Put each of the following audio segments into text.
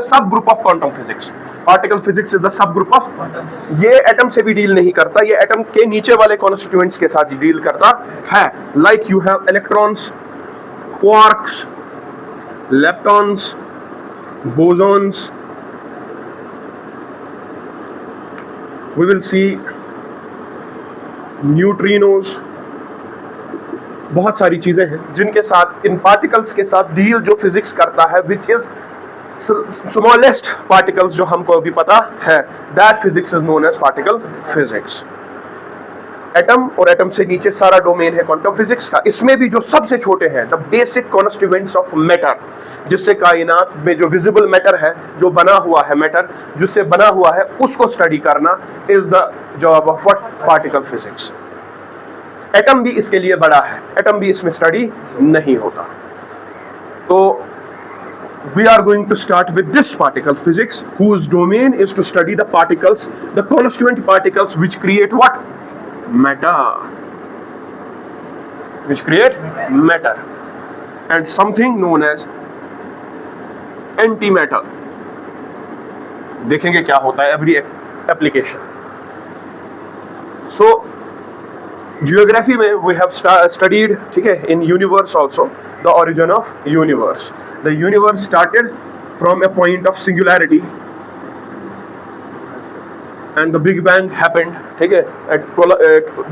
सब group of quantum physics. Particle physics is the sub group of. ये atom से भी डील नहीं करता, ये एटम के नीचे वाले कॉन्स्टिट्यूएंट्स के साथ डील करता है. Like you have electrons, quarks, leptons, bosons. We will see neutrinos. बहुत सारी चीजें हैं जिनके साथ, इन पार्टिकल्स के साथ डील जो फिजिक्स करता है, विच इज स्मॉलेस्ट पार्टिकल्स जो हमको अभी पता है, that physics is known as particle physics. Atom और एटम से नीचे सारा डोमेन है क्वांटम फिजिक्स का. इसमें भी जो सबसे छोटे हैं, the basic constituents of matter, जिससे कायनात में जो विजिबल मैटर है, जो बना हुआ है मैटर, जिससे बना हुआ है, उसको स्टडी करना is the job of what? Particle physics. Atom भी इसके लिए बड़ा है, एटम भी इसमें स्टडी नहीं होता. तो we are going to start with this particle physics, whose domain is to study the particles, the constituent particles which create what? Matter. Which create matter. And something known as antimatter. देखेंगे क्या होता है every application. So geography में we have studied, ठीक है, in universe also, the origin of universe. The universe started from a point of singularity and the Big Bang happened, ठीक है, it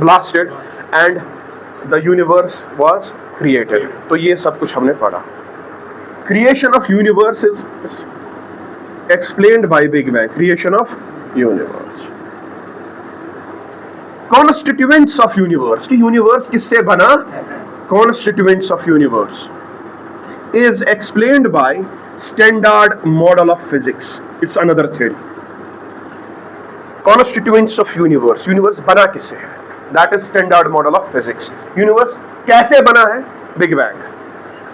blasted and the universe was created. तो ये सब कुछ हमने पढ़ा. Creation of universe is explained by Big Bang. Creation of universe. Constituents of universe, कि universe किससे बना? Constituents of universe is explained by standard model of physics. It's another theory. Constituents of universe. Universe बना किससे है? That is standard model of physics. Universe कैसे बना है? Big Bang.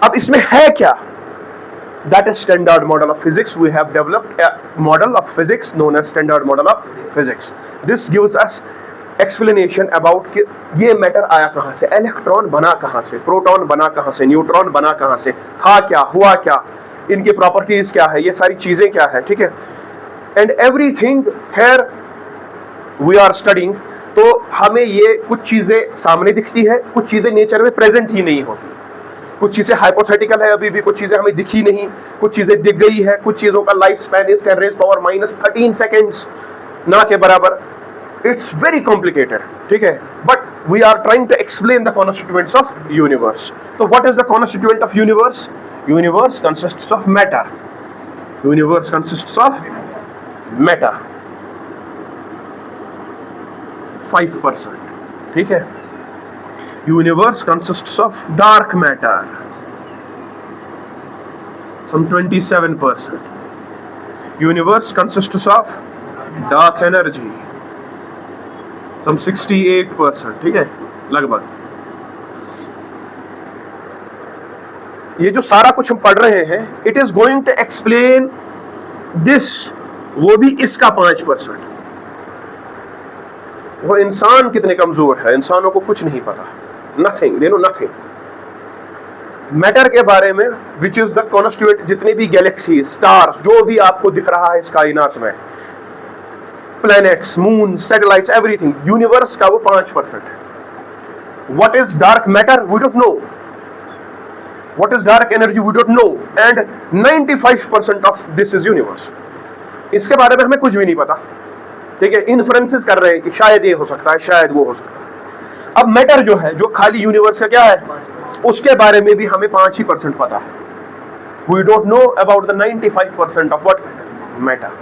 अब इसमें है क्या? That is standard model of physics. We have developed a model of physics known as standard model of physics. This gives us explanation about कि ये matter आया कहाँ से, इलेक्ट्रॉन बना कहाँ से, प्रोटॉन बना कहाँ से, न्यूट्रॉन बना कहाँ से, था क्या, हुआ क्या, इनकी प्रॉपर्टीज क्या है, ये सारी चीजें क्या है, ठीक है. And everything here we are studying. तो हमें ये कुछ चीजें सामने दिखती है, कुछ चीजें नेचर में प्रेजेंट ही नहीं होती, कुछ चीजें हाइपोथेटिकल है अभी भी, कुछ चीजें हमें दिखी नहीं, कुछ चीजें दिख गई है, कुछ चीजों का लाइफ स्पैन इज 10⁻³ सेकेंड्स, ना के बराबर. It's very complicated, ठीक है, but we are trying to explain the constituents of universe. So what is the constituent of universe? Universe consists of matter. Universe consists of matter. 5%, ठीक है. Universe consists of dark matter. Some 27%. Universe consists of dark energy. Some 68%, ठीक है, लगभग. ये जो सारा कुछ हम पढ़ रहे हैं, it is going to explain this, वो भी इसका 5%. वो इंसान कितने कमजोर है, इंसानों को कुछ नहीं पता, nothing, they know nothing. Matter के बारे में, विच इज द कॉन्स्टिट्यूएंट, जितने भी गैलेक्सी, स्टार्स, जो भी आपको दिख रहा है इस कायनात में, planets, moons, satellites, everything, universe का वो 5% है. What is dark matter? We don't know. What is dark energy? We don't know. And 95% of this is universe. इसके बारे में हमें कुछ भी नहीं पता, ठीक है. इन्फ्रेंसेस कर रहे हैं कि शायद ये हो सकता है, शायद वो हो सकता है. अब मैटर जो है, जो खाली यूनिवर्स का क्या है, उसके बारे में भी हमें 5% पता है. We don't know about the 95% of what? Matter.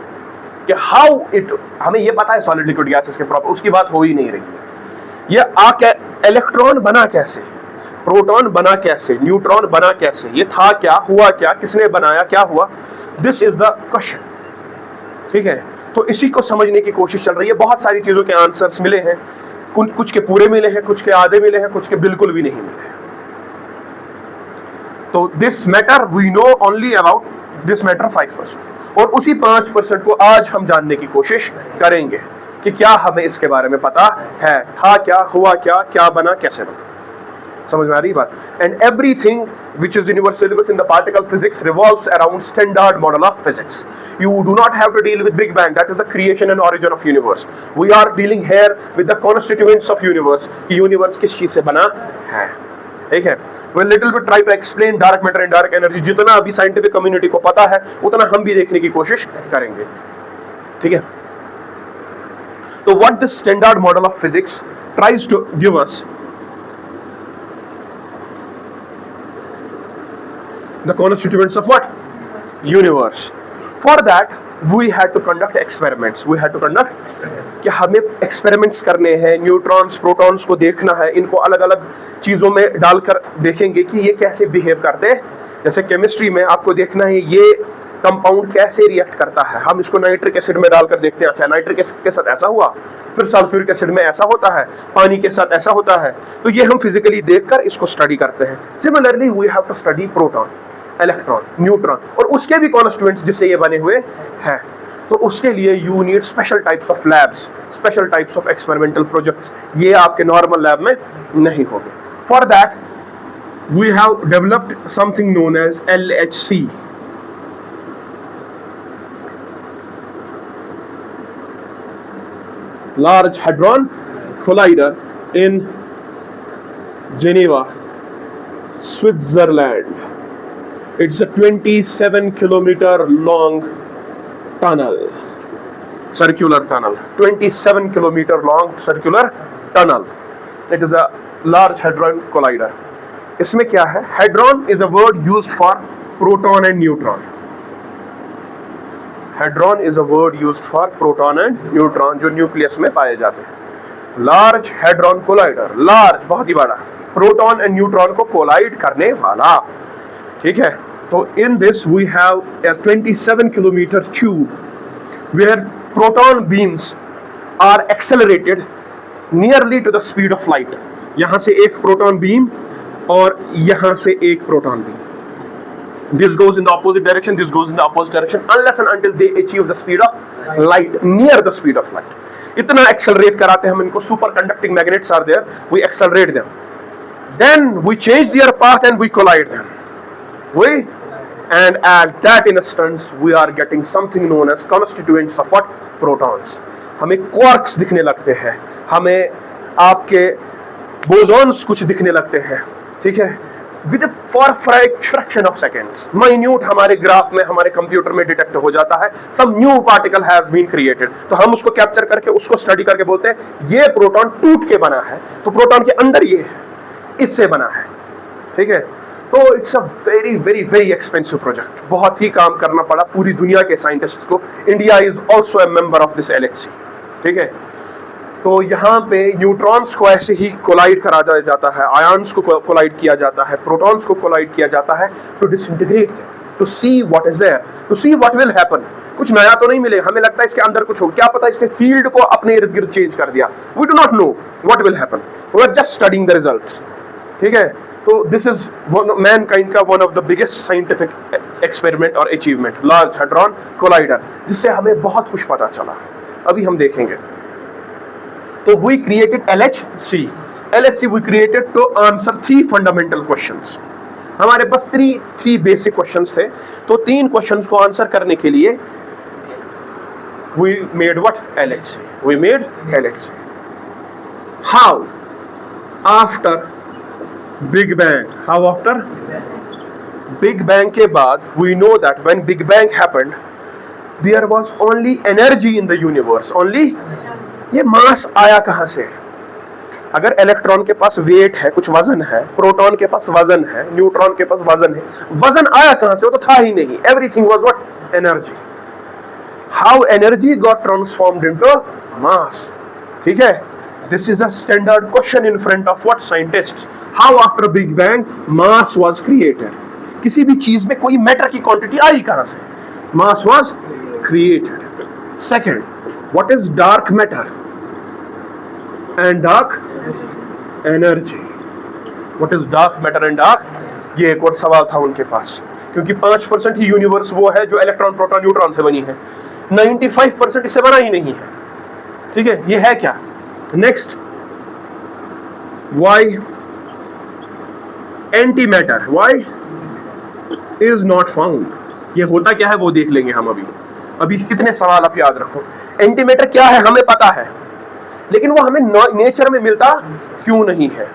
कि हाउ इट, हमें ये पता है सॉलिड लिक्विड गैसेस के प्रॉपर, उसकी बात हो ही नहीं रही है. ये इलेक्ट्रॉन बना कैसे, प्रोटॉन बना कैसे, न्यूट्रॉन बना कैसे, ये था क्या, हुआ क्या, किसने बनाया, क्या हुआ, दिस इज द क्वेश्चन, ठीक है. तो इसी को समझने की कोशिश चल रही है. बहुत सारी चीजों के आंसर्स मिले हैं, कुछ के पूरे मिले हैं, कुछ के आधे मिले हैं, कुछ के बिल्कुल भी नहीं मिले हैं. तो this matter we know only about this matter 5%. और उसी 5% को आज हम जानने की कोशिश करेंगे कि क्या हमें इसके बारे में पता है, था क्या, हुआ क्या, क्या बना, कैसे बना. समझ में आ रही बात? And everything which is in your syllabus in the particle physics revolves around standard model of physics. You do not have to deal with Big Bang, that is the creation and origin of universe. We are dealing here with the constituents of universe, कि universe किस चीज से बना है, ठीक है? We'll little bit try to explain dark matter and dark energy. जितना अभी scientific community को पता है उतना हम भी देखने की कोशिश करेंगे, ठीक है? तो what this standard model of physics tries to give us the constituents of what? Universe. For that we had to conduct experiments. We had to conduct कि हमें experiments करने हैं, न्यूट्रॉन्स प्रोटॉन्स को देखना है, इनको अलग अलग चीज़ों में डालकर देखेंगे कि ये कैसे बिहेव करते हैं. जैसे केमिस्ट्री में आपको देखना है ये कंपाउंड कैसे रिएक्ट करता है. हम इसको नाइट्रिक एसिड में डालकर देखते हैं, अच्छा नाइट्रिक एसिड के साथ ऐसा हुआ, फिर सल्फ्यूरिक एसिड में ऐसा होता है, पानी के साथ ऐसा होता है. तो ये हम फिजिकली देखकर इसको स्टडी करते हैं. Similarly we have to study proton, electron, neutron और उसके भी कॉन्स्टिट्यूएंट्स जिससे ये बने हुए हैं. तो उसके लिए you need special types of labs, special types of experimental projects. ये आपके नॉर्मल लैब में नहीं होंगे. For that we have developed something known as LHC. Large Hadron Collider in Geneva, Switzerland. It's a 27-kilometer long tunnel, circular tunnel. 27-kilometer long circular tunnel. It is a Large Hadron Collider. इसमें क्या है? Hadron is a word used for proton and neutron. Hadron is a word used for proton and neutron जो nucleus में पाए जाते हैं. Large Hadron Collider, large बहुत ही बड़ा, प्रोटॉन एंड न्यूट्रॉन को कोलाइड करने वाला, ठीक है? तो in this we have a 27-kilometer tube where proton beams are accelerated nearly to the speed of light. यहाँ से एक प्रोटॉन बीम और यहाँ से एक proton beam. This goes in the opposite direction, this goes in the opposite direction unless and until they achieve the speed of light, near the speed of light. इतना accelerate कराते हैं हम इनको. Superconducting magnets are there, we accelerate them. Then we change their path and we collide them. And at that instance we are getting something known as constituents of what? Protons. हमें quarks दिखने लगते हैं, हमें आपके bosons कुछ दिखने लगते हैं, ठीक है? With a fraction of seconds, minute हमारे ग्राफ में, हमारे कंप्यूटर में डिटेक्ट हो जाता है. Some new particle has been created. तो हम उसको कैप्चर करके उसको स्टडी करके बोलते हैं ये प्रोटॉन टूट के बना है, तो प्रोटॉन के अंदर ये है, इससे बना है, ठीक है? तो it's a very very very expensive project. बहुत ही काम करना पड़ा पूरी दुनिया के साइंटिस्ट्स को. India is also a member of this LHC, ठीक है? तो यहाँ पे न्यूट्रॉन्स को ऐसे ही कोलाइड करा जाता है, आयन्स को कोलाइड किया जाता है, प्रोटॉन्स को कोलाइड किया जाता है to disintegrate, to see what is there, to see what will happen. कुछ नया तो नहीं मिलेगा, हमें लगता है इसके अंदर कुछ हो, क्या पता इसने फील्ड को अपने इर्द गिर्द चेंज कर दिया. We do not know what will happen, we are just studying the results, ठीक है? तो दिस इज मैनकाइंड का one of the biggest scientific experiment और अचीवमेंट, लार्ज हैड्रॉन कोलाइडर, जिससे हमें बहुत कुछ पता चला. अभी हम देखेंगे. So we created LHC. LHC we created to answer 3 fundamental questions. हमारे पास 3 basic questions थे. तो 3 questions को आंसर करने के लिए we made what? LHC. We made LHC. How? After Big Bang. How after? Big Bang के बाद we know that when Big Bang happened, there was only energy in the universe. Only ये मास आया कहां से? अगर इलेक्ट्रॉन के पास wait है, कुछ वजन है, प्रोटॉन के पास वजन है, न्यूट्रॉन के पास वजन है, वजन आया कहां से? वो तो था ही नहीं. Everything was what? Energy. How energy got transformed into मास, ठीक है? This is a standard question in front of what scientists. How after big bang mass was created? किसी भी चीज में कोई मैटर की क्वांटिटी आई कहां से? Mass was created. Second, what is dark matter and dark energy? What is dark matter and dark? ये एक और सवाल था उनके पास, क्योंकि 5% ही यूनिवर्स वो है जो इलेक्ट्रॉन प्रोटॉन न्यूट्रॉन से बनी है, 95% इससे बना ही नहीं है, ठीक है? ये है क्या? Next, why anti matter why is not found. ये होता क्या है वो देख लेंगे हम अभी। अभी कितने सवाल आप याद रखो। एंटी मैटर क्या है हमें पता है, लेकिन वो हमें नेचर में मिलता क्यों नहीं है।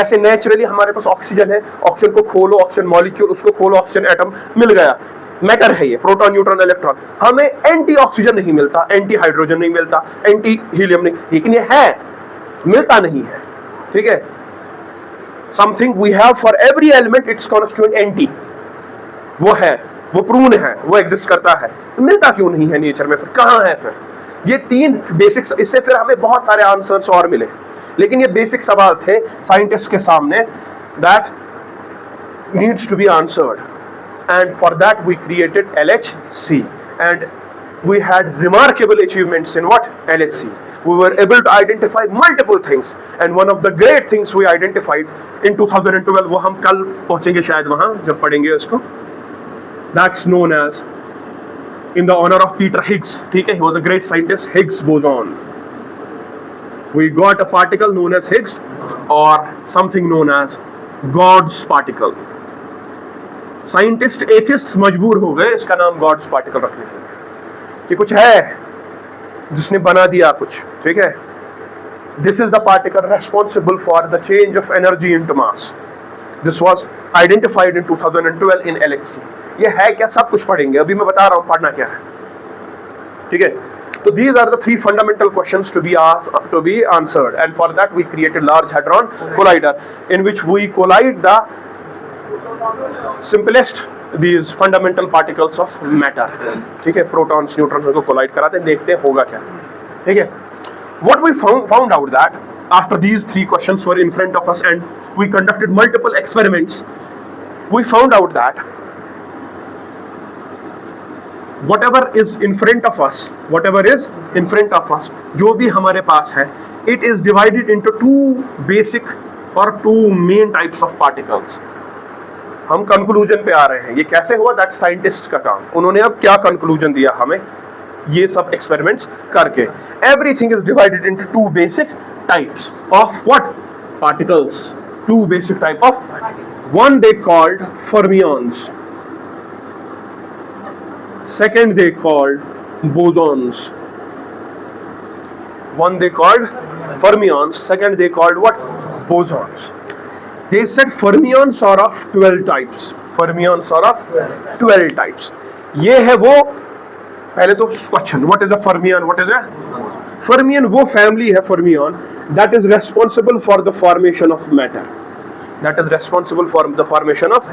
ऐसे नेचुरली हमारे पास ऑक्सीजन है, ऑक्सीजन को खोलो, ऑक्सीजन मॉलिक्यूल, उसको खोलो, ऑक्सीजन एटम मिल गया, मैटर है ये, प्रोटॉन न्यूट्रॉन इलेक्ट्रॉन। हमें एंटी ऑक्सीजन नहीं मिलता, एंटी हाइड्रोजन नहीं मिलता, एंटी हीलियम नहीं, लेकिन ये है, मिलता नहीं है। ठीक है, something we have for every element its constituent anti, वो है, वो प्रून है, वो एग्जिस्ट करता है। मिलता क्यों नहीं है नेचर में, फिर कहां है फिर? ये तीन बेसिक्स, इससे फिर हमें बहुत सारे आंसर्स और मिले, लेकिन ये बेसिक सवाल थे साइंटिस्ट के सामने that needs to be answered, and for that we created LHC, and we had remarkable achievements in what? LHC. We were able to identify multiple things, and one of the great things we identified in 2012, वो हम कल पहुंचेंगे शायद वहां जब पढ़ेंगे उसको, that's known as, in the honor of Peter Higgs, ठीक है, he was a great scientist, Higgs boson. We got a particle known as Higgs, or something known as God's particle. Scientists, atheists मजबूर हो गए इसका नाम God's particle रखने के लिए, कि कुछ है जिसने बना दिया कुछ। ठीक है, this is the particle responsible for the change of energy into mass. This was identified in 2012 in LHC। ये है क्या, सब कुछ पढ़ेंगे, अभी मैं बता रहा हूं पढ़ना क्या है। ठीक है, तो these are the three fundamental questions to be asked, to be answered, and for that we created Large Hadron Collider, in which we collide the simplest these fundamental particles of matter। ठीक है, protons neutrons को collide कराते हैं, देखते हैं होगा क्या। ठीक है, what we found out that after these three questions were in front of us and we conducted multiple experiments, we found out that whatever is in front of us, जो भी हमारे पास है, it is divided into two basic or two main types of particles। हम conclusion पे आ रहे हैं, ये कैसे हुआ, दैट साइंटिस्ट का काम। उन्होंने अब क्या कंक्लूजन दिया हमें ये सब एक्सपेरिमेंट्स करके। Everything is divided into two basic types of what? Particles. Two basic type of, one they called fermions, second they called bosons. One they called fermions, second they called what? Bosons. They said fermions are of 12 types. Fermions are of 12 types. ये है वो, पहले तो question, what is a fermion? What is a fermion? वो family है fermion that is responsible for the formation of matter. That is responsible for the formation of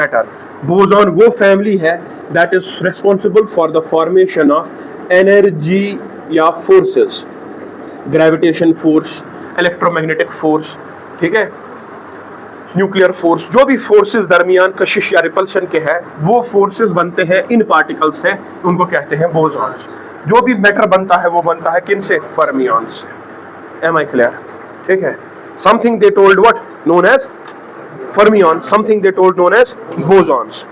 matter. Boson वो family है that is responsible for the formation of energy या forces. Gravitation force, electromagnetic force, ठीक है, nuclear force, जो भी forces दरमियान कशिश या repulsion के हैं, वो फोर्सेस बनते हैं इन पार्टिकल्स से, उनको कहते हैं बोसॉन्स। जो भी मैटर बनता है वो बनता है किन से? फर्मियंस से। Am I clear? ठीक है, something they told what known as fermions, something they told known as bosons.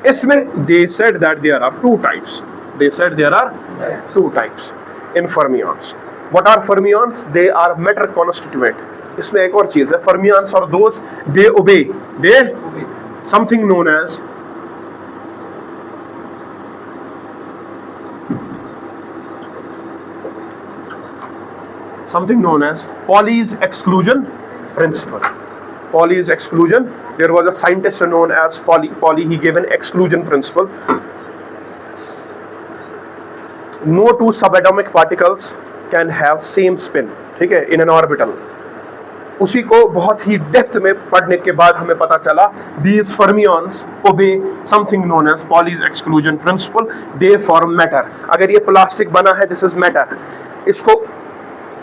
इसमें they said that there are two types. They said there are two types in fermions. What are fermions? They are matter constituent. इसमें एक और चीज है, fermions are those they obey something known as Pauli's exclusion principle. Pauli's exclusion. There was a scientist known as Pauli. He gave an exclusion principle. No two subatomic particles can have same spin, ठीक है, in an orbital. उसी को बहुत ही depth में पढ़ने के बाद हमें पता चला these fermions obey something known as Pauli's exclusion principle. They form matter. अगर ये प्लास्टिक बना है, this is matter. इसको,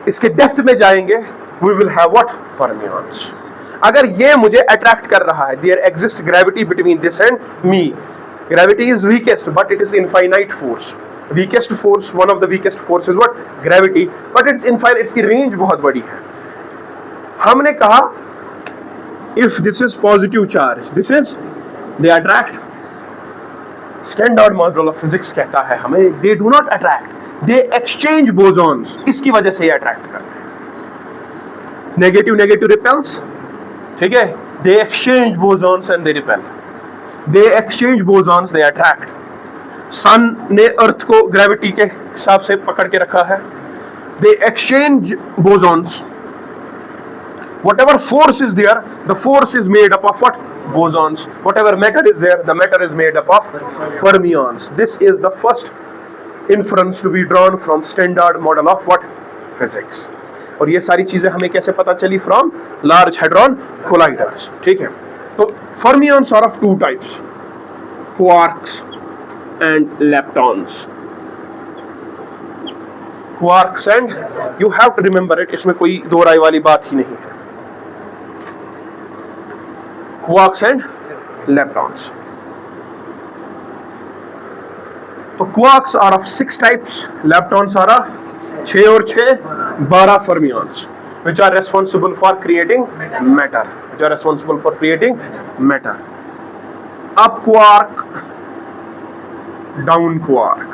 इसके डेप्थ में जाएंगे, we will have what? Fermions. अगर ये मुझे अट्रैक्ट कर रहा है, there exists gravity between this and me. Gravity is weakest, but it is infinite force. Weakest force, one of the weakest force is what? Gravity, but it's infinite, इसकी range बहुत बड़ी है। हमने कहा if this is positive charge, this is they attract. Standard model of physics कहता है हमें they do not attract, they exchange bosons. इसकी वजह से ये अट्रैक्ट करते हैं। Negative repels, ठीक है, they exchange bosons and they repel, they exchange bosons, they attract. Sun ने अर्थ को ग्रेविटी के हिसाब से पकड़ के रखा है, they exchange bosons, whatever force is there, the force is made up of what? Bosons. Whatever matter is there, the matter is made up of fermions. This is the first inference to be drawn from standard model of what? Physics. और ये सारी चीजें हमें कैसे पता चली? From large hadron colliders. ठीक है, तो fermions are of two types, quarks and leptons. Quarks and, you have to remember it, इसमें कोई दो राय वाली बात ही नहीं है। Quarks and leptons. तो quarks are of 6 types, leptons are of 6 और 6 12 fermions, which are responsible for creating matter, which are responsible for creating matter. Up quark, down quark.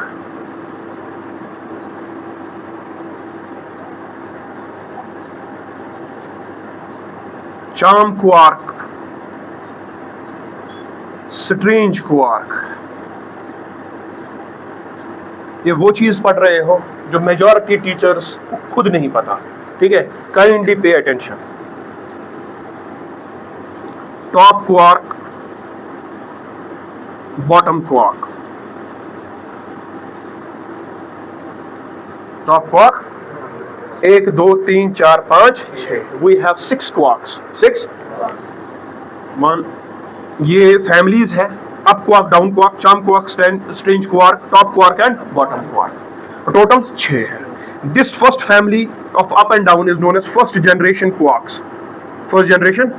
Charm quark, strange quark. ये वो चीज पढ़ रहे हो जो majority teachers को खुद नहीं पता, ठीक है, kindly pay attention. Top quark, bottom quark. Top quark 1 2 3 4 5 6, we have 6 quarks, 6 मान, ये फैमिलीज है, up quark, down quark, charm quark, strange quark, top quark and bottom quark. Total 6 है। This first family of up and down is known as first generation quarks. First generation,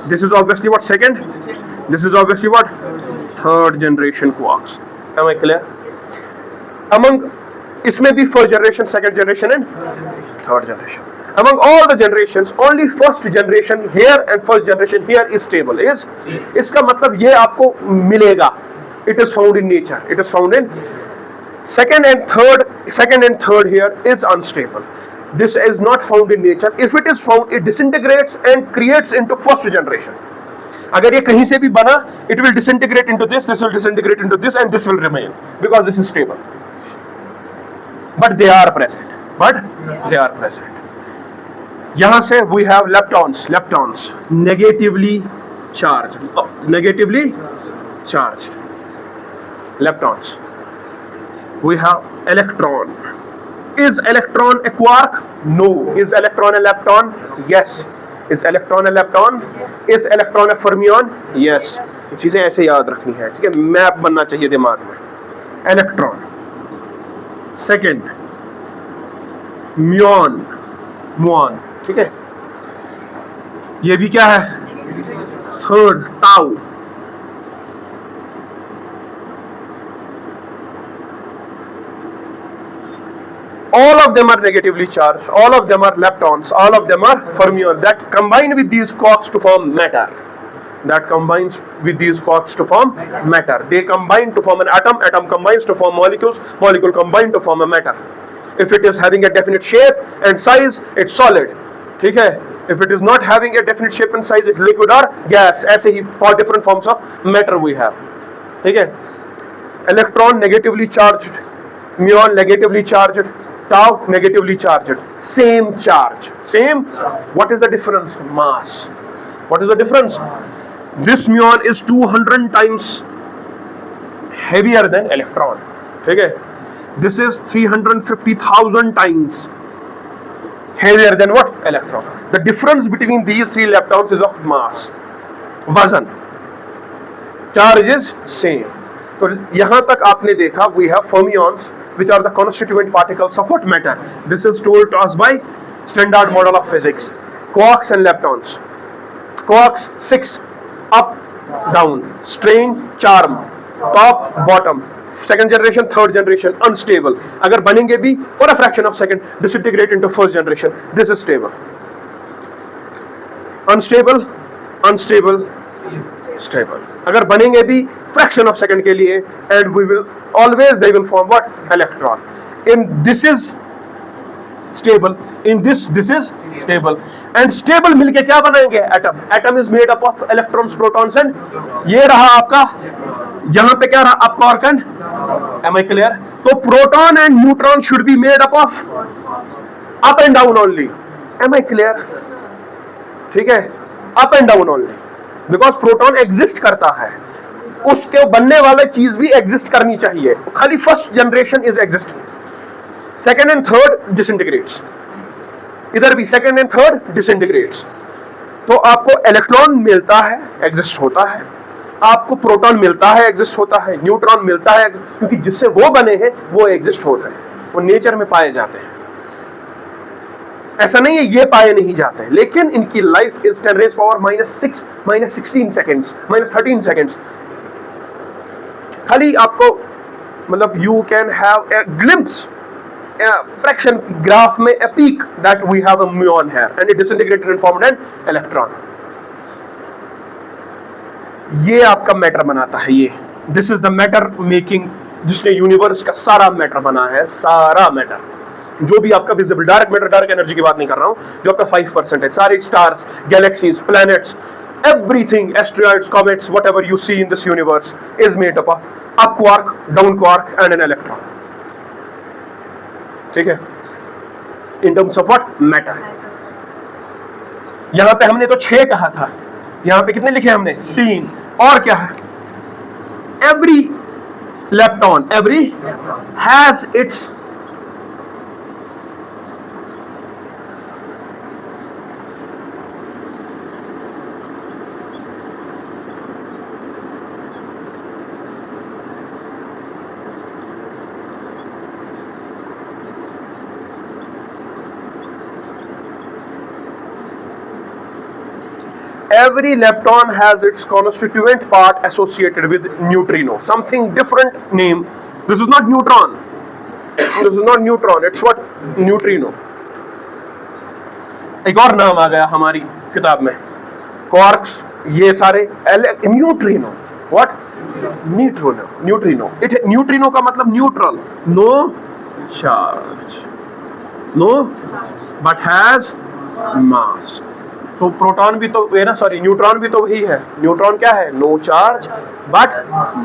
this is obviously what? Second, this is obviously what? Third generation quarks. Am I clear? Among, इसमें भी first generation, second generation and third generation. Among all the generations, only first generation here and first generation here is stable. Is, इसका मतलब ये आपको मिलेगा, it is found in nature, it is found in second and third here is unstable. This is not found in nature. If it is found, it disintegrates and creates into first generation. अगर ये कहीं से भी बना, it will disintegrate into this will disintegrate into this, and this will remain because this is stable. But they are present. यहां से we have leptons, negatively charged, leptons. We have electron. Is electron a quark? No. Is electron a lepton? Yes. Is electron a lepton? Is electron a fermion? Yes. ये चीजें ऐसे याद रखनी है, ठीक है, मैप बनना चाहिए दिमाग में। इलेक्ट्रॉन, सेकेंड म्यून, ठीक है, ये भी क्या है? Third tau. All of them are negatively charged, all of them are leptons, all of them are fermions that combine with these quarks to form matter. They combine to form an atom combines to form molecule combine to form a matter. If it is having a definite shape and size, it's solid, ठीक है। If it is not having a definite shape and size, it's liquid or gas. ऐसे ही 4 different forms of matter we have, ठीक है। Electron negatively charged, muon negatively charged, tau negatively charged, same charge, same. What is the difference? Mass. What is the difference? This muon is 200 times heavier than electron, ठीक है। This is 350,000 times heavier than what? Electron. The difference between these 3 leptons is of mass, वजन, charge is same. तो यहां तक आपने देखा we have fermions which are the constituent particles of what? Matter. This is told to us by standard model of physics. Quarks and leptons. Quarks 6, up, down, strange, charm, top, bottom, second generation, third generation, unstable. अगर बनेंगे भी for a fraction of second, disintegrate into first generation. This is stable. Unstable, stable. अगर बनेंगे भी fraction of second के लिए, and they will form what? Electron. In this is stable. In this is stable. And stable मिलके क्या बनाएंगे? Atom. Atom is made up of electrons, protons and ये रहा आपका, यहाँ पे क्या रहा आपका ऑर्गन? Am I clear? तो proton and neutron should be made up of up and down only. Am I clear? ठीक है, up and down only. Because proton exist करता है, उसके बनने वाला चीज भी एग्जिस्ट करनी चाहिए. खाली first generation is existing, second and third डिसइंटीग्रेट्स. इधर भी सेकेंड एंड थर्ड डिसइंटीग्रेट्स. तो आपको इलेक्ट्रॉन मिलता है, एग्जिस्ट होता है. आपको प्रोटॉन मिलता है, एग्जिस्ट होता है. न्यूट्रॉन मिलता है, क्योंकि जिससे वो बने हैं वो एग्जिस्ट हो रहे हैं, वो नेचर में पाए जाते हैं. ऐसा नहीं है ये पाए नहीं जाते हैं, लेकिन इनकी life is 10 raised power -6, -16 seconds, -13 seconds. खाली आपको मतलब you can have a glimpse, fraction graph में a peak that we have a muon here and it disintegrated and formed an electron. ये आपका मैटर बनाता है. ये this is the matter making, जिसने यूनिवर्स का सारा मैटर बना है. सारा मैटर जो भी आपका visible, dark matter, dark energy की बात नहीं कर रहा हूं, जो आपका 5% है. सारे stars, galaxies, planets, everything, asteroids, comets, whatever you see in this universe is made up of up quark, down quark and an electron. ठीक है, in terms of what? Matter. यहां पे हमने तो 6 कहा था, यहां पे कितने लिखे हमने? 3. और क्या है? Every lepton, every has its every lepton has its constituent part associated with neutrino, something different name. This is not neutron, this is not neutron, it's what? Neutrino. एक और नाम आ गया हमारी किताब में, क्वार्क्स, ये सारे neutrino. What? Neutrino. Neutrino, it neutrino का मतलब neutral, no charge, no but has mass. तो प्रोटॉन भी तो है ना, सॉरी न्यूट्रॉन भी तो वही है. न्यूट्रॉन क्या है? No charge but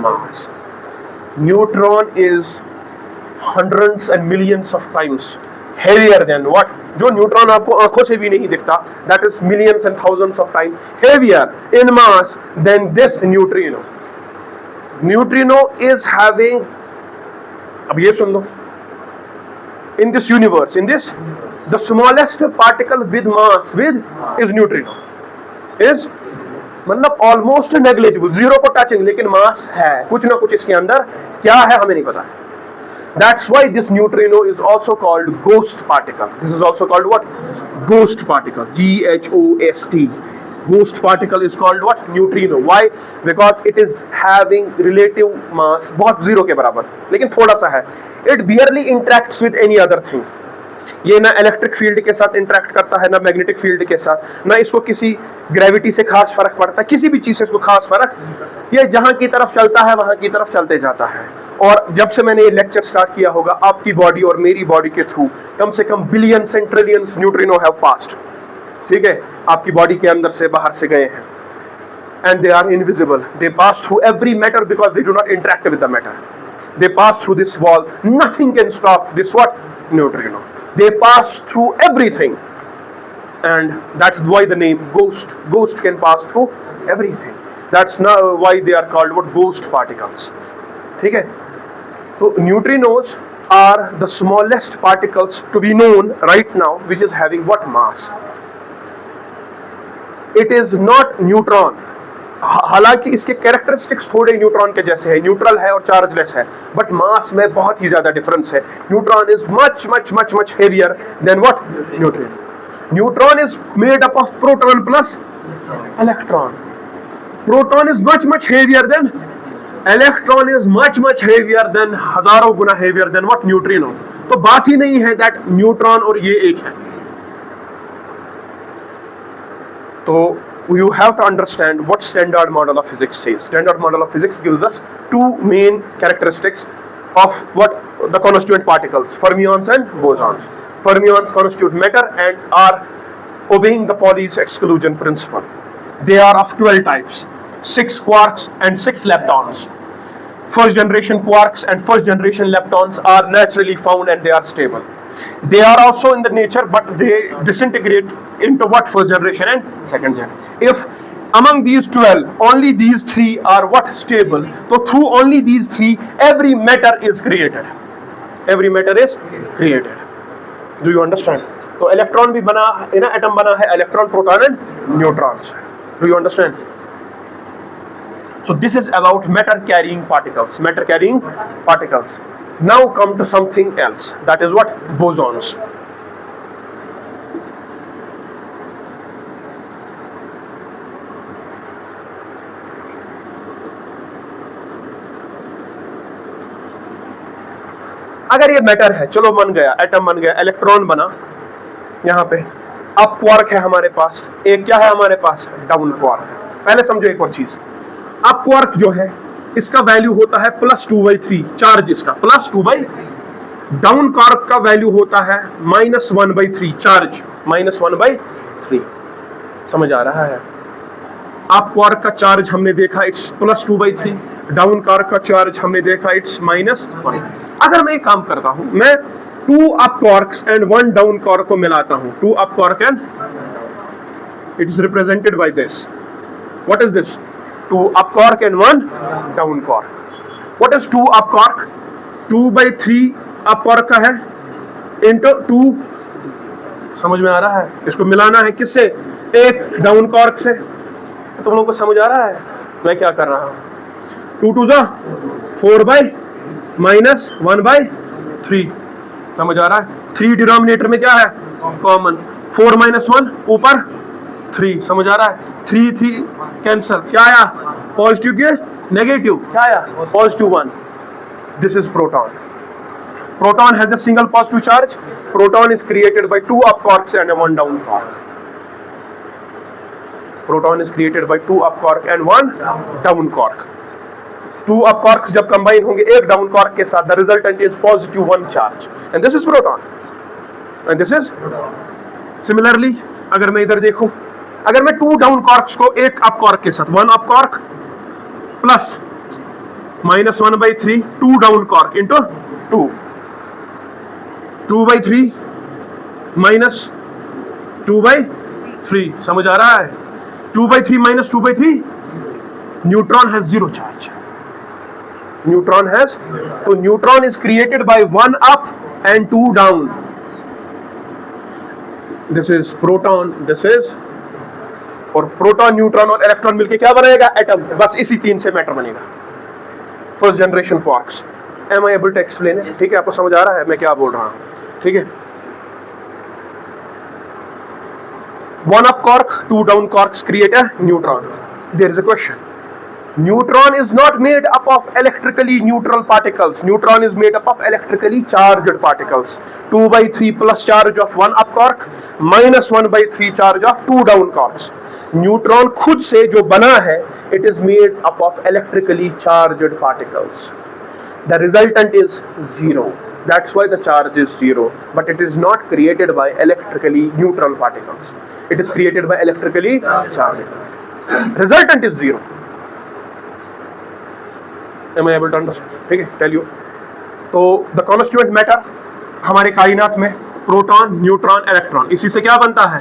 mass. Neutron is hundreds and millions of times heavier than what? जो न्यूट्रॉन आपको आंखों से भी नहीं दिखता, that is millions and thousands of times heavier in mass than this neutrino. Neutrino is having, अब ये सुन लो, in this universe, in this, the smallest particle with mass with is neutrino, is मतलब almost negligible, zero को touching, लेकिन मास है, कुछ ना कुछ इसके अंदर क्या है हमें नहीं पता. That's why this neutrino is also called ghost particle. This is also called what? Ghost particle. GHOST. Ghost particle is called what? Neutrino. Why? Because it is having relative mass, बहुत जीरो के बराबर, लेकिन थोड़ा सा है. It barely interacts with any other thing. ये ना electric field के साथ इंटरेक्ट करता है, ना मैग्नेटिक फील्ड के साथ, ना इसको किसी ग्रेविटी से खास फर्क पड़ता है, किसी भी चीज से इसको खास फर्क. ये जहां की तरफ चलता है वहां की तरफ चलते जाता है. और जब से मैंने ये लेक्चर स्टार्ट किया होगा, आपकी बॉडी और मेरी बॉडी के थ्रू कम से कम billions and trillions neutrino have passed. ठीक है, आपकी बॉडी के अंदर से बाहर से गए हैं. And they are invisible, they pass through every matter because they do not interact with the matter. They pass through this wall. Nothing can stop this what? Neutrino. They pass through everything. And that's why the name ghost. Ghost can pass through everything. That's now why they are called what? Ghost particles. ठीक है? So neutrinos are the smallest particles to be known right now, which is having what? Mass. It is not neutron. हालांकि इसके characteristics थोड़े neutron के जैसे है, neutral है और चार्जलेस है, बट मास में बहुत ही ज्यादा डिफरेंस है. Neutron is much much much much heavier than what? Neutrino. Neutron is made up of proton plus electron. Proton is much much heavier than electron, is much much heavier than, हजारों गुना heavier than what? Neutrino. तो बात ही नहीं है that neutron और ये एक है. तो you have to understand what standard model of physics says. Standard model of physics gives us two main characteristics of what? The constituent particles, fermions and bosons. Fermions constitute matter and are obeying the Pauli's exclusion principle. They are of 12 types, 6 quarks and 6 leptons. First generation quarks and first generation leptons are naturally found and they are stable. They are also in the nature, but they disintegrate into what? First generation and second gen. If among these 12 only these 3 are what? Stable, so through only these 3 every matter is created. Every matter is created. Do you understand? तो electron भी बना है ना, atom बना है electron, proton and neutrons. Do you understand? So this is about matter carrying particles. Matter carrying particles. Now come to something else. That is what? Bosons. अगर ये matter है, चलो बन गया, एटम बन गया, इलेक्ट्रॉन बना, यहाँ पे अप क्वार्क है हमारे पास, एक क्या है हमारे पास? Down quark. पहले समझो एक और चीज, अप क्वार्क जो है इसका वैल्यू होता है +2/3 चार्ज, इसका +2/3. डाउन क्वार्क का वैल्यू होता है -1/3 चार्ज, -1/3. समझ आ रहा है? अप क्वार्क का चार्ज हमने देखा इट्स +2/3, डाउन क्वार्क का चार्ज हमने देखा इट्स -1. अगर मैं एक काम करता हूं, मैं 2 up quarks and 1 down quark को मिलाता हूं, 2 up quark and it is represented by this. What is this? 2 up quark and 1 down quark. What is 2 up quark? 2/3 up quark का है into 2. समझ में आ रहा है? इसको मिलाना है किससे? एक डाउन क्वार्क से. तुम लोगों को समझ आ रहा है मैं क्या कर रहा हूं? 2 2 जा 4/-1/3. समझ आ रहा है? 3 डिनोमिनेटर में क्या है? कॉमन. 4 - 1 ऊपर 3. समझ आ रहा है? 3 3 कैंसल. क्या आया? पॉजिटिव के नेगेटिव. क्या आया? +1. This is proton. Proton has a single positive charge. Proton is created by 2 up quarks and 1 down quark. Proton is created by 2 up quark and 1 down quark. 2 up quarks जब combine होंगे एक down quark के साथ, the resultant is +1 charge. And this is proton. And this is similarly, अगर मैं इधर देखूं, अगर मैं 2 डाउन क्वार्क्स को एक अप क्वार्क के साथ, 1 up quark plus -1/3 2 down quark into 2, 2/3 -2/3. समझ आ रहा है? 2/3 - 2/3, neutron has 0 charge. Neutron has, तो neutron is created by 1 up and 2 down. This is proton, this is, और प्रोटॉन न्यूट्रॉन और इलेक्ट्रॉन मिलके क्या बनाएगा? एटम. बस इसी 3 से मैटर बनेगा. First generation quarks. Am I able to explain? ठीक है, आपको समझ आ रहा है मैं क्या बोल रहा हूं? ठीक है. 1 up quark, 2 down quarks create a neutron. There is a question. Neutron is not made up of electrically neutral particles. Neutron is made up of electrically charged particles. 2/3 plus charge of 1 up quark minus 1/3 charge of 2 down quarks. Neutron खुद से जो बना है, it is made up of electrically charged particles. The resultant is 0. That's why the charge is 0. But it is not created by electrically neutral particles. It is created by electrically charged. Resultant is 0. Am I able to understand? ठीक है, tell you. तो the constituent matter हमारे कायनात में proton, neutron, electron, इसी से क्या बनता है?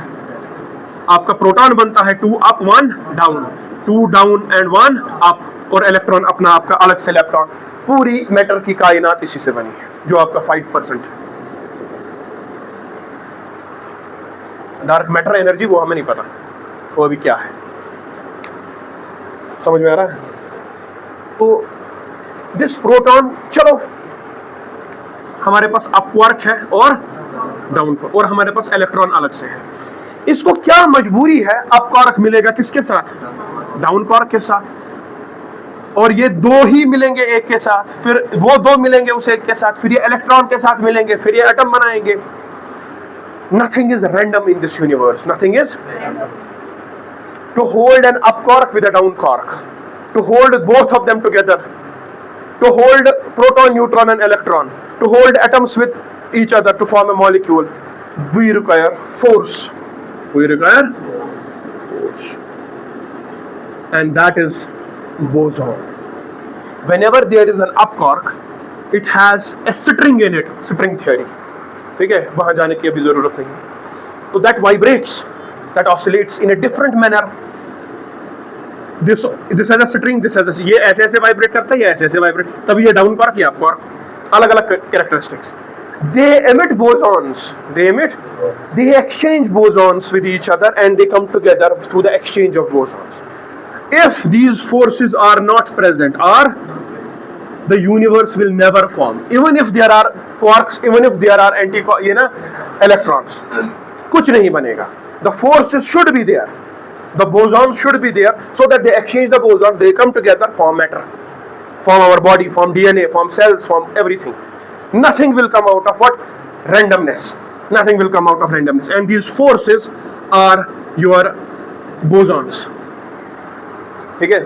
आपका प्रोटॉन बनता है 2 up 1 down, 2 down and 1 up, और इलेक्ट्रॉन अपना आपका अलग से इलेक्ट्रॉन. पूरी मैटर की कायनात इसी से बनी है, जो आपका 5% है. डार्क मैटर एनर्जी वो हमें नहीं पता वो अभी क्या है. समझ में आ रहा है? तो दिस प्रोटॉन, चलो हमारे पास अप क्वार्क है और डाउन क्वार्क, और हमारे पास इलेक्ट्रॉन अलग से है. इसको क्या मजबूरी है? अप क्वार्क मिलेगा किसके साथ? डाउन क्वार्क के साथ. और ये 2 ही मिलेंगे एक के साथ, फिर वो 2 मिलेंगे उस एक के साथ, फिर ये इलेक्ट्रॉन के साथ मिलेंगे, फिर ये एटम बनाएंगे. Nothing is random in this universe. Nothing is. To hold an up quark with a down quark, to hold both of them together, to hold proton, neutron and electron, to hold atoms with each other to form a molecule, we require force. We require force, and that is boson. Whenever there is an up quark, it has a string in it, string theory. ठीक है, वहां जाने की अभी जरूरत नहीं. So that vibrates, that oscillates in a different manner. This has a string, this has a, ये ऐसे ऐसे वाइब्रेट करता है, ये ऐसे ऐसे वाइब्रेट, तभी ये डाउन क्वार्क या अप क्वार्क, अलग अलग characteristics. They emit bosons. They exchange bosons with each other, and they come together through the exchange of bosons. If these forces are not present, or the universe will never form. Even if there are quarks, even if there are electrons, कुछ नहीं बनेगा. The forces should be there. The bosons should be there, so that they exchange the bosons, they come together, form matter, form our body, form DNA, form cells, form everything. Nothing will come out of what? Randomness. Nothing will come out of randomness. And these forces are your bosons. Okay?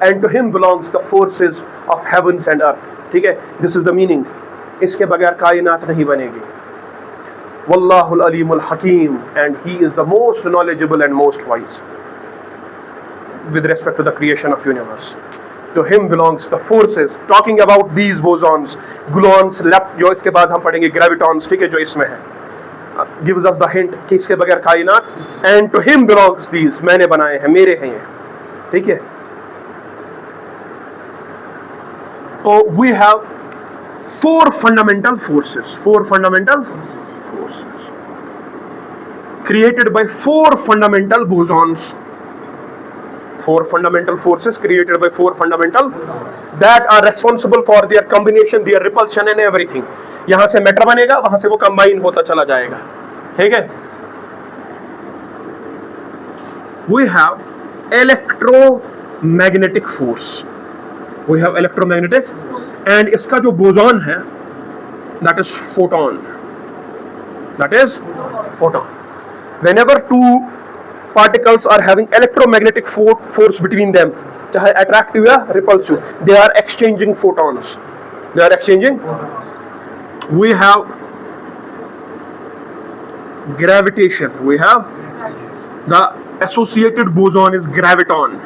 and to him belongs the forces of heavens and earth. Okay? This is the meaning. इसके बगैर कायनात नहीं बनेगी. Wallahul Alimul Hakim, and he is the most knowledgeable and most wise with respect to the creation of universe. To him belongs the forces. Talking about these bosons, gluons, जो इसके बाद हम पढ़ेंगे gravitons, ठीक है, जो इसमें है, gives us the hint कि इसके बगैर कायनात. And to him belongs these, मैंने बनाए हैं, मेरे हैं ये, ठीक है. So we have four fundamental forces. Created by four fundamental bosons. Four fundamental forces created by four fundamental that are responsible for their combination, their repulsion and everything. यहां से मैटर बनेगा, वहां से वो कंबाइन होता चला जाएगा. ठीक है. We have electromagnetic force. We have electromagnetic, and इसका जो बोसॉन है, that is photon. That is photon. Whenever two particles are having electromagnetic force between them, चाहे attractive या repulsive, they are exchanging photons. They are exchanging. We have gravitation. We have the associated boson is graviton.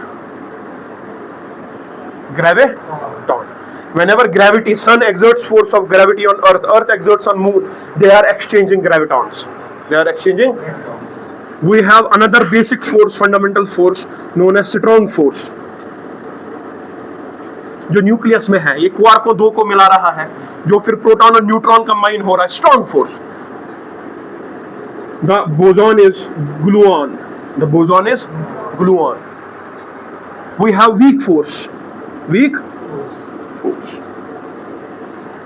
Graviton. Whenever gravity, sun exerts force of gravity on earth, earth exerts on moon, they are exchanging gravitons. They are exchanging. We have another basic force, fundamental force known as strong force, जो nucleus में है. ये quark को दो को मिला रहा है, जो फिर प्रोटॉन और न्यूट्रॉन कंबाइन हो रहा है. Strong force. The boson is gluon. The boson is gluon. We have weak force. Weak force,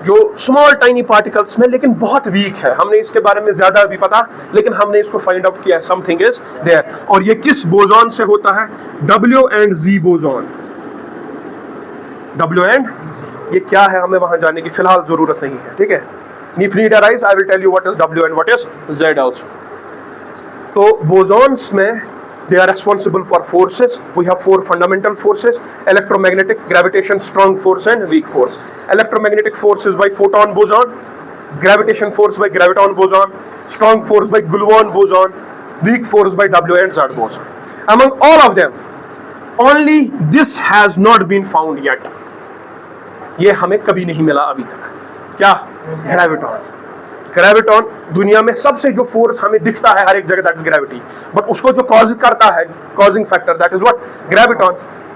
जो स्मॉल टाइनी पार्टिकल्स में, लेकिन बहुत वीक है. हमने इसके बारे में ज्यादा अभी पता, लेकिन हमने इसको फाइंड आउट किया. Something is there. और ये किस बोसॉन से होता है? W and Z boson. W and ये क्या है, हमें वहां जाने की फिलहाल जरूरत नहीं है. ठीक है. If need arise, I will tell you what is W and what is Z also. तो बोसॉन्स में they are responsible for forces. We have four fundamental forces: electromagnetic, gravitation, strong force and weak force. Electromagnetic force is by photon boson, gravitation force by graviton boson, strong force by gluon boson, weak force by W and Z boson. Among all of them, only this has not been found yet. ये हमें कभी नहीं मिला अभी तक. क्या? Graviton. Graviton दुनिया में सबसे जो फोर्स हमें दिखता है हर एक जगह, दैट इज ग्रेविटी. बट उसको जो कॉज करता है, causing factor, that is what? Graviton.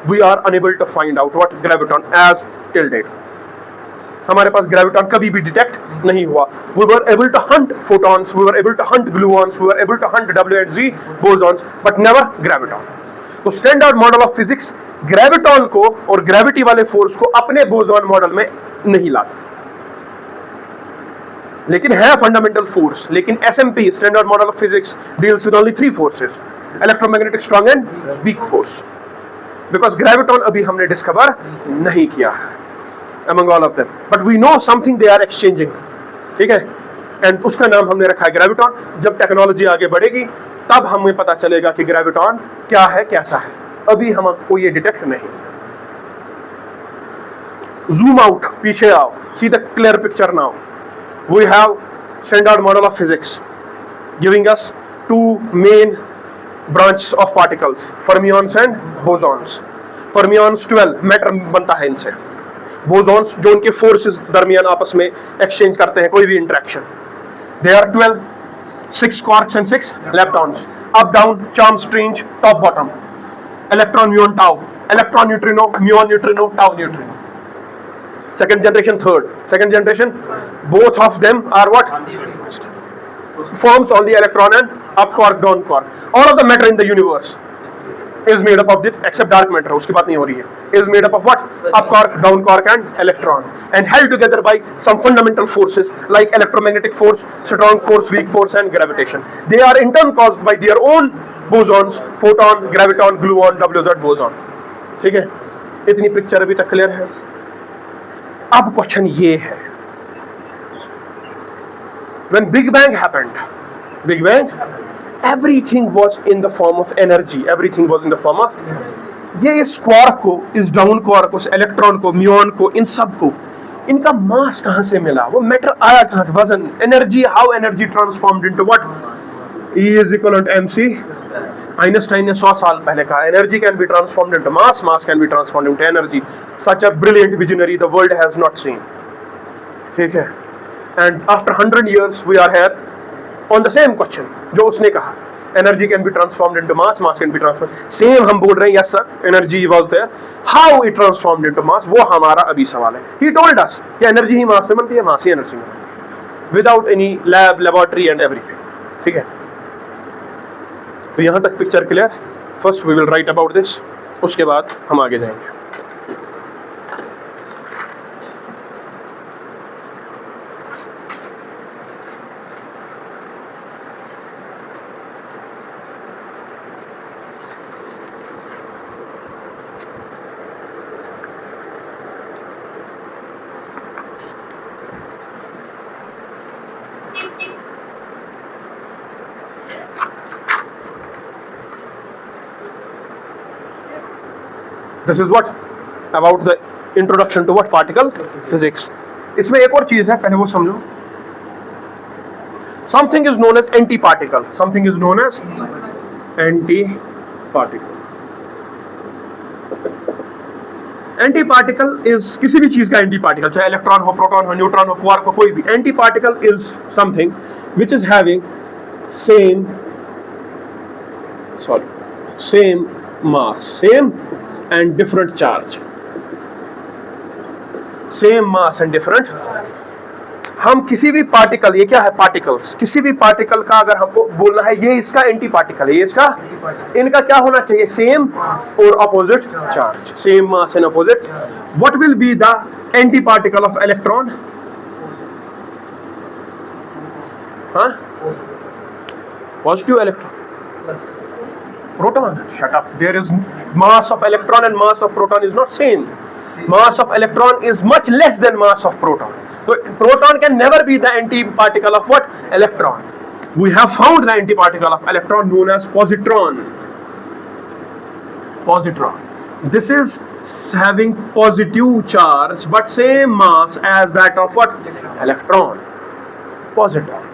We are unable to find out what graviton as till date. हमारे पास ग्रेविटॉन कभी भी डिटेक्ट नहीं हुआ. We were able to hunt photons, we were able to hunt gluons, we were able to hunt W and Z bosons, but never graviton. तो standard model of physics graviton को और gravity वाले force को अपने boson model में नहीं लाता. लेकिन है फंडामेंटल फोर्स. लेकिन SMP, standard model of physics, deals with only three forces: electromagnetic, strong and weak force. Because graviton अभी हमने डिस्कवर नहीं किया है among all of them, but we know something they are exchanging. ठीक है. And उसका नाम हमने रखा है ग्रेविटॉन. जब टेक्नोलॉजी आगे बढ़ेगी तब हमें पता चलेगा कि ग्रेविटॉन क्या है, कैसा है. अभी हमको ये डिटेक्ट नहीं. Zoom out, पीछे आओ, see the clear picture now. We have standard model of physics giving us two main branches of particles, fermions and bosons. Fermions 12 matter बनता है इनसे, bosons जो उनके फोर्सेस दरमियान आपस में एक्सचेंज करते हैं कोई भी interaction. They are 12, 6 quarks and 6 leptons, up down, charm strange, top bottom, electron muon tau, electron neutrino, muon neutrino, tau neutrino. Second generation, third. Second generation, both of them are what? Forms on the electron and up quark, down quark. All of the matter in the universe is made up of the, except dark matter, उसकी बात नहीं हो रही है, is made up of what? Up quark, down quark and electron, and held together by some fundamental forces like electromagnetic force, strong force, weak force and gravitation. They are in turn caused by their own bosons, photon, graviton, gluon, WZ boson. ठीक है, इतनी picture अभी तक clear है. अब question ये है, when Big Bang happened, Big Bang, everything was in the form of energy, everything was in the form of, ये इस क्वार्क को, इस डाउन क्वार्क को, इस इलेक्ट्रॉन को, म्यून को, इन सब को, इनका मास कहां से मिला, वो मैटर आया कहां से, वजन, energy, how energy transformed into what, E is equivalent to mc. Einstein ने 100 साल पहले कहा, energy can be transformed into mass, mass can be transformed into energy. Such a brilliant visionary the world has not seen. ठीक है, and after 100 years we are here on the same question जो उसने कहा, energy can be transformed into mass, mass can be transformed. Same हम बोल रहे हैं, yes sir, energy was there, how it transformed into mass, वो हमारा अभी सवाल है. ही टोल्ड अस कि एनर्जी ही मास में बनती है, मास ही एनर्जी में बनती है, without any lab, laboratory and everything. ठीक है, तो यहां तक picture clear. First we will write about this, उसके बाद हम आगे जाएंगे. This is what about the introduction to what particle physics. इसमें एक और चीज है, पहले वो समझो. Something is known as anti-particle. Something is known as anti-particle. Anti-particle is किसी भी चीज का anti-particle, चाहे इलेक्ट्रॉन हो, प्रोटॉन हो, न्यूट्रॉन हो, क्वार्क हो, कोई भी. Anti-particle is something which is having same mass, same and different charge, same mass and different. हम किसी भी पार्टिकल, ये क्या है, पार्टिकल्स, किसी भी पार्टिकल का अगर हमको बोलना है ये इसका एंटी पार्टिकल है, ये इसका, इनका क्या होना चाहिए, सेम और opposite charge, same mass and opposite. What will be the anti particle of electron? हाँ, positive electron, proton. Shut up. There is mass of electron and mass of proton is not same. Mass of electron is much less than mass of proton. So proton can never be the antiparticle of what? Electron. We have found the antiparticle of electron known as positron. Positron. This is having positive charge but same mass as that of what? Electron. Positron.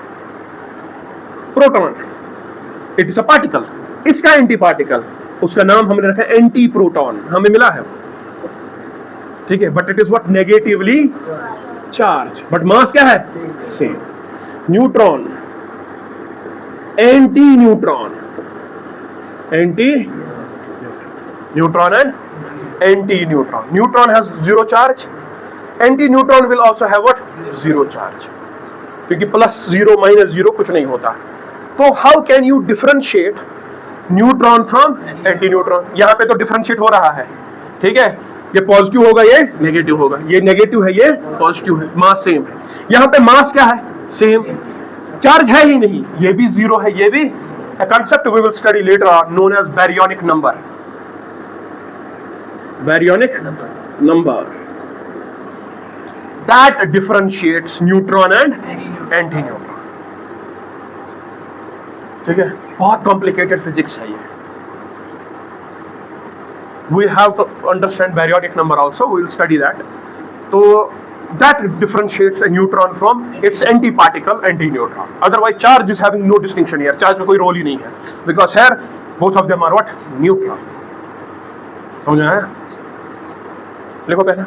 Proton. It is a particle. इसका anti particle, उसका नाम हमने रखा है anti proton, हमें मिला है. ठीक है, but it is what, negatively charge, but मास क्या है, same. Neutron, anti neutron, anti neutron and anti neutron. Neutron has zero charge, anti neutron will also have what, zero charge, क्योंकि प्लस जीरो माइनस जीरो कुछ नहीं होता. तो how can you differentiate neutron from anti neutron? यहां पे तो differentiate हो रहा है. ठीक है, ये पॉजिटिव होगा, ये नेगेटिव होगा, ये नेगेटिव है, ये पॉजिटिव है, मास सेम है. यहां पे मास क्या है, सेम, चार्ज है ही नहीं, ये भी जीरो है, ये भी. a concept we will study later on known as baryonic number. Baryonic number that differentiates neutron and anti-neutron. ठीक है, बहुत कॉम्प्लिकेटेड फिजिक्स है ये. We have to understand baryonic number also. We will study that. तो that differentiates a neutron from its anti-particle anti-neutron. Otherwise charge is having no distinction here. charge का कोई role ही नहीं है, because here both of them are what? neutron. समझ में आया? लिखो पहले.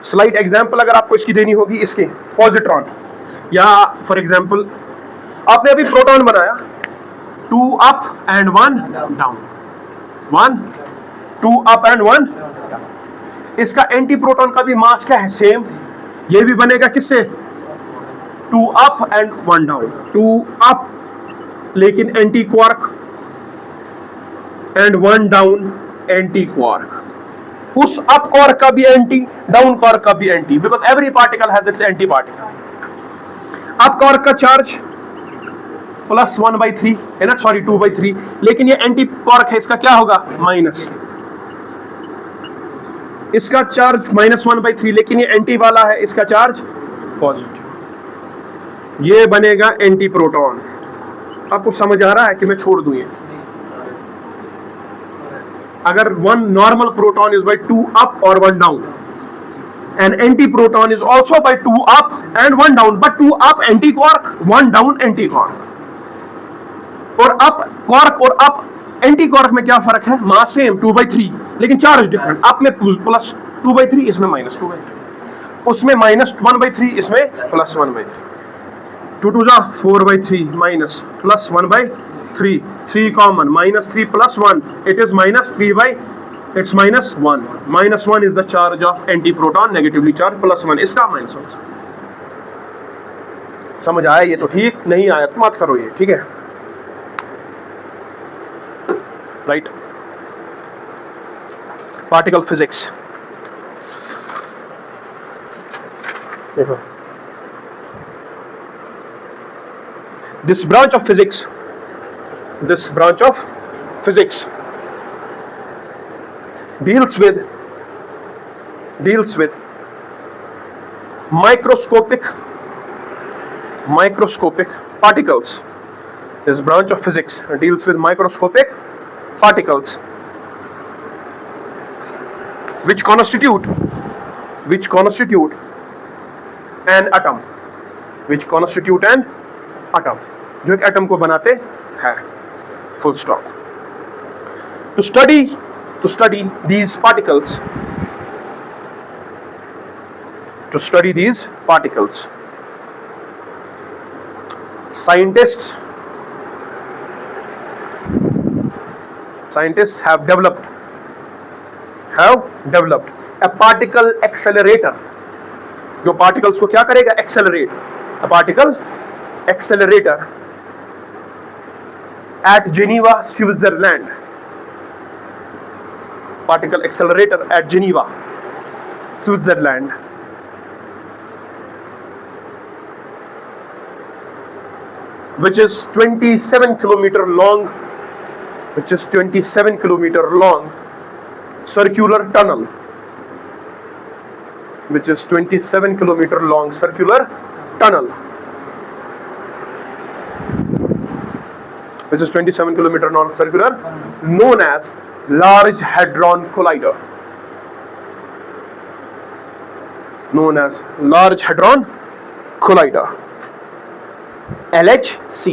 स्लाइड एग्जाम्पल अगर आपको इसकी देनी होगी, इसके पॉजिट्रॉन, या फॉर एग्जाम्पल आपने अभी प्रोटॉन बनाया, 2 up and 1 down, 1 2 up and 1. इसका एंटी प्रोटॉन का भी मास क्या है? सेम. ये भी बनेगा किससे? 2 अप एंड 1 डाउन. 2 अप लेकिन anti quark, and 1 down anti quark. उस अप क्वार्क का भी एंटी, डाउन क्वार्क का भी anti, because every particle has its anti particle. Up quark का चार्ज प्लस 1/3 है ना, सॉरी 2/3, लेकिन ये एंटी क्वार्क है, इसका क्या होगा? माइनस. इसका चार्ज -1/3, लेकिन ये एंटी वाला है, इसका चार्ज पॉजिटिव. ये बनेगा एंटी प्रोटॉन. आपको समझ आ रहा है कि मैं छोड़ दूं ये? अगर 1 normal proton is by 2 up or 1 down, and anti-proton is also by 2 up and 1 down, but 2 up anti-quark, 1 down anti-quark. और up quark और up anti-quark में क्या फर्क है? मास सेम 2/3, लेकिन चार्ज डिफरेंट. up में प्लस 2/3, इसमें माइनस 2/3. उसमें -1/3, इसमें प्लस 1/3. 2 2 जा 4/3 minus plus 1/3, 3 common, -3 plus 1, it is -3/, it's -1. -1 is the charge of anti proton, negatively charge, +1 इसका -1. समझ आया? ये तो ठीक नहीं आया तो मत करो ये, ठीक है? राइट. पार्टिकल फिजिक्स देखो, this branch of physics, this branch of physics deals with microscopic particles. This branch of physics deals with microscopic particles which constitute an atom, जो एक एटम को बनाते हैं. Full stop. To study these particles, scientists have developed a particle accelerator, जो particles को क्या करेगा? Accelerate. A particle accelerator at Geneva, Switzerland. Particle accelerator at Geneva, Switzerland. Which is 27 kilometer long, circular tunnel. Which is 27 kilometer long circular tunnel. Which is 27 kilometer long circular, known as Large Hadron Collider. LHC.